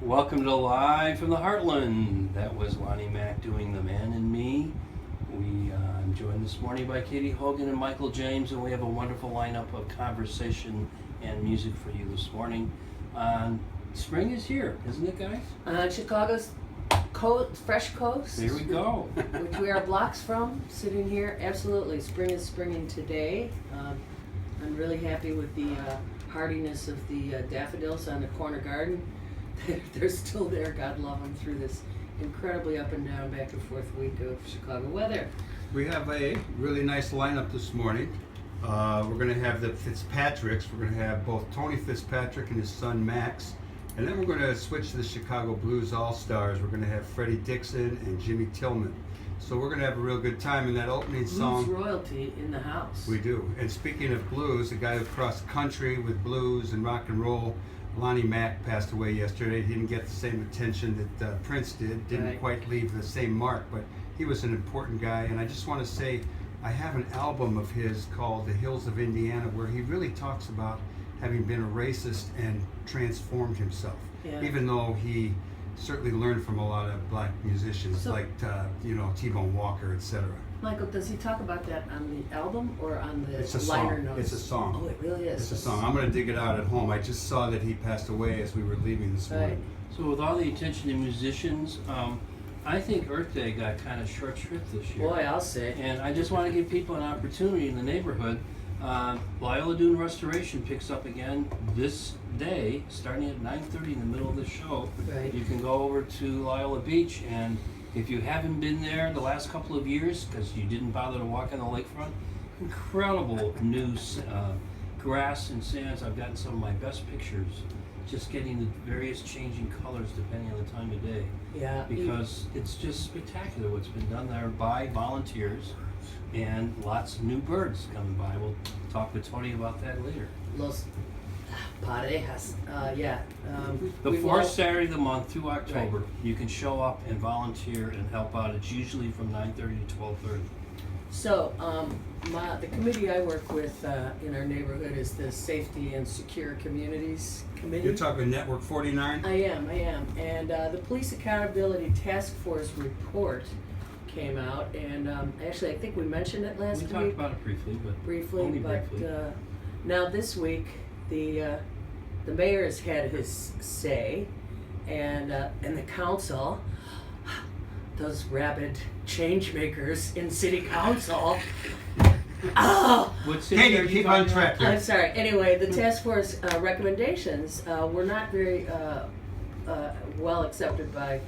Welcome to Live from the Heartland. That was Lonnie Mack doing The Man in Me. I'm joined this morning by Katie Hogan and Michael James, and we have a wonderful lineup of conversation and music for you this morning. Spring is here, isn't it, guys? Chicago's fresh coast. There we go. Which we are blocks from, sitting here. Absolutely, spring is springing today. I'm really happy with the hardiness of the daffodils on the corner garden. They're still there, God love them, through this incredibly up and down, back and forth week of Chicago weather. We have a really nice lineup this morning. We're going to have the Fitzpatricks. We're going to have both Tony Fitzpatrick and his son Max. And then we're going to switch to the Chicago Blues All-Stars. We're going to have Freddie Dixon and Jimmy Tillman. So we're going to have a real good time in that opening song. Blues royalty in the house. We do. And speaking of blues, a guy who crossed country with blues and rock and roll, Lonnie Mack, passed away yesterday. He didn't get the same attention that Prince did. Didn't Right. quite leave the same mark, but he was an important guy. And I just want to say, I have an album of his called The Hills of Indiana, where he really talks about having been a racist and transformed himself. Yeah. Even though he certainly learned from a lot of black musicians like T-Bone Walker, etc. Michael, does he talk about that on the album or on the It's a liner song. notes? It's a song. Oh, it really is. It's a song. I'm going to dig it out at home. I just saw that he passed away as we were leaving this morning. So with all the attention to musicians, I think Earth Day got kind of short shrift this year. Boy, I'll say. And I just want to give people an opportunity in the neighborhood. Loyola Dune Restoration picks up again this day, starting at 9:30 in the middle of the show. Right. You can go over to Loyola Beach, and if you haven't been there the last couple of years because you didn't bother to walk on the lakefront, incredible new grass and sands. I've gotten some of my best pictures just getting the various changing colors depending on the time of day. Yeah. Because it's just spectacular what's been done there by volunteers and lots of new birds coming by. We'll talk with Tony about that later. Los Parejas. The we fourth will- Saturday of the month through October, you can show up and volunteer and help out. It's usually from 9:30 to 12:30. So, the committee I work with in our neighborhood is the Safety and Secure Communities Committee. You're talking Network 49? I am. And the Police Accountability Task Force report came out, and actually I think we mentioned it last We week. talked about it briefly, only briefly. Now this week the mayor has had his say, and the council, those rabid change makers in city council. Oh, What city Katie, are you keep talking on track about? here. I'm sorry. Anyway, the task force recommendations were not very well accepted by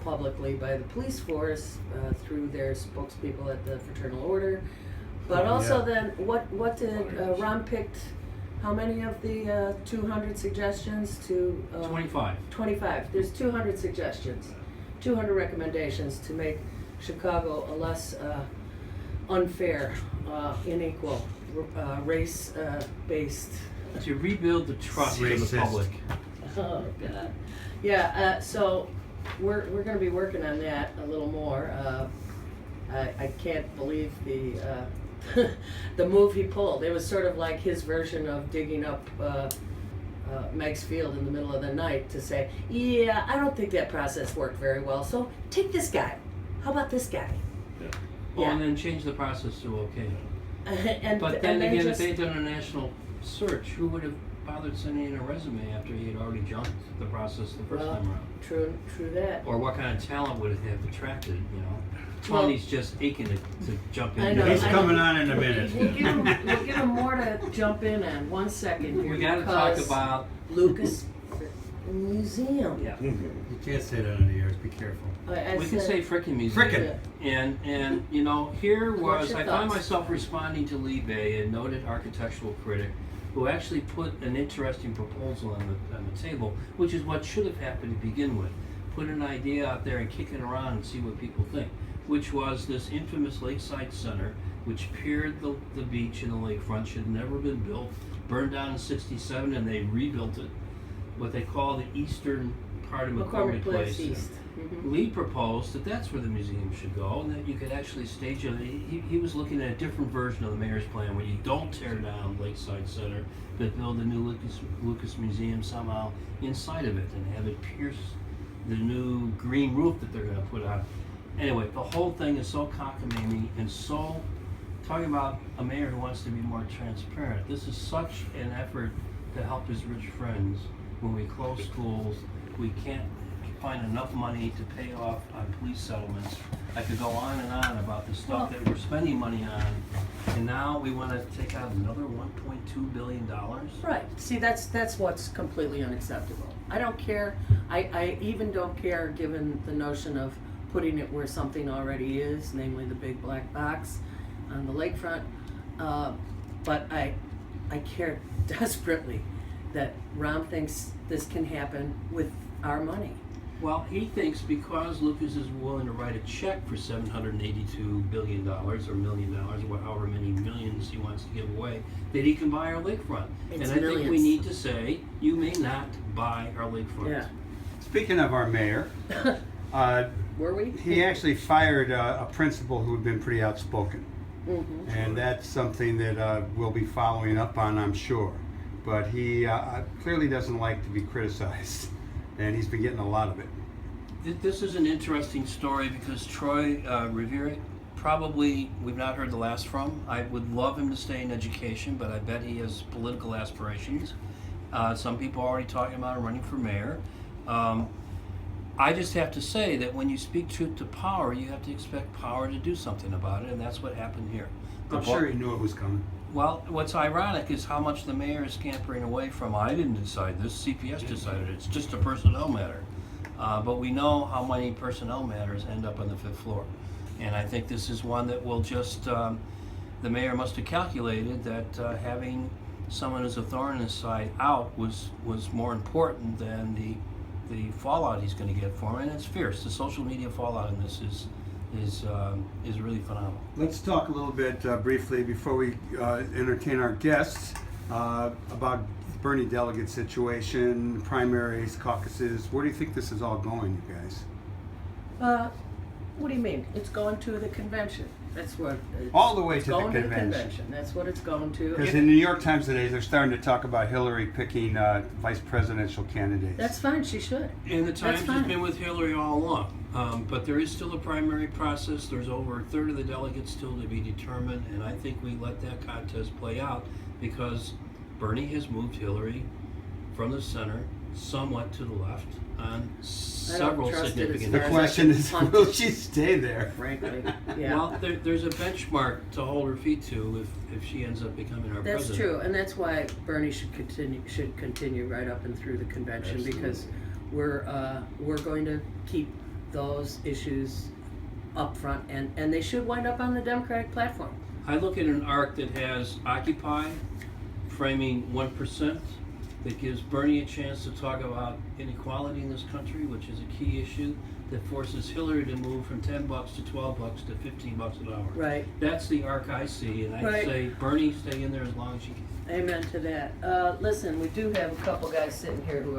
publicly by the police force through their spokespeople at the Fraternal Order. But also then, what did Ron picked? How many of the 200 suggestions to 25. 25. There's 200 suggestions, 200 recommendations to make Chicago a less unfair, unequal, race-based. To rebuild the trust of the Racist. public. Oh God. Yeah. So we're going to be working on that a little more. I can't believe the move he pulled. It was sort of like his version of digging up Meigs Field in the middle of the night to say, yeah, I don't think that process worked very well. So take this guy. How about this guy? Well, and then change the process to okay. But and then again, just, if they'd done a national search, who would have bothered sending in a resume after he had already jumped the process the first time around? True that. Or what kind of talent would it have attracted, you know? Well, Tony's just aching to jump in. I know. He's coming on in a minute. We'll give him more to jump in on. 1 second here. We gotta talk because about Lucas Museum. yeah. You can't say that on the air. Be careful. We can say frickin' museum. Frickin'. And you know, here What's was your I found thoughts? myself responding to Lee Bay, a noted architectural critic, who actually put an interesting proposal on the table, which is what should have happened to begin with. Put an idea out there and kick it around and see what people think. Which was this infamous lakeside center, which piered the beach and the lakefront, should have never been built, burned down in '67, and they rebuilt it. What they call the Eastern part of McCormick McCormick Place Place. East. Mhm. Lee proposed that that's where the museum should go, and that you could actually stage it. He was looking at a different version of the mayor's plan, where you don't tear down Lakeside Center, but build a new Lucas Museum somehow inside of it, and have it pierce the new green roof that they're going to put on. Anyway, the whole thing is so cockamamie and so talking about a mayor who wants to be more transparent. This is such an effort to help his rich friends. When we close schools, we can't find enough money to pay off on police settlements. I could go on and on about the stuff that we're spending money on, and now we want to take out another $1.2 billion. Right. See, that's what's completely unacceptable. I don't care. I even don't care, given the notion of putting it where something already is, namely the big black box on the lakefront. But I care desperately that Ron thinks this can happen with our money. Well, he thinks because Lucas is willing to write a check for $782 billion or $1 million, or however many millions he wants to give away, that he can buy our lakefront. It's and I think we millions. need to say, you may not buy our lakefront. Yeah. Speaking of our mayor, Were we? he actually fired a principal who had been pretty outspoken. Mm-hmm. And that's something that we'll be following up on, I'm sure. But he clearly doesn't like to be criticized, and he's been getting a lot of it. This is an interesting story because Troy Rivera, probably we've not heard the last from. I would love him to stay in education, but I bet he has political aspirations. Some people are already talking about him running for mayor. I just have to say that when you speak truth to power, you have to expect power to do something about it, and that's what happened here. I'm sure he knew it was coming. Well, what's ironic is how much the mayor is scampering away from, I didn't decide this, CPS decided it. It's just a personnel matter. But we know how many personnel matters end up on the 5th floor. And I think this is one that will just, the mayor must have calculated that having someone who's a thorn in his side out was more important than the fallout he's going to get for him. And it's fierce. The social media fallout in this is really phenomenal. Let's talk a little bit briefly before we entertain our guests about the Bernie delegate situation, primaries, caucuses. Where do you think this is all going, you guys? What do you mean? It's going to the convention. That's what. All the way it's to the going to convention. the convention. That's what it's going to. Because in the New York Times today, they're starting to talk about Hillary picking vice presidential candidates. That's fine. She should. And the Times fine. has been with Hillary all along. But there is still a primary process. There's over a third of the delegates still to be determined, and I think we let that contest play out because Bernie has moved Hillary from the center somewhat to the left on several trust it as significant The far as question is, Hunt. will she stay there? Frankly, yeah. Well, there's a benchmark to hold her feet to if she ends up becoming our That's president. true, and that's why Bernie should continue right up and through the convention. Absolutely. Because we're going to keep those issues up front, and they should wind up on the Democratic platform. I look at an arc that has Occupy framing 1%, that gives Bernie a chance to talk about inequality in this country, which is a key issue, that forces Hillary to move from $10 to $12 to $15 an hour. Right. That's the arc I see, and I Right. say Bernie stay in there as long as you can. Amen to that. Listen, we do have a couple guys sitting here who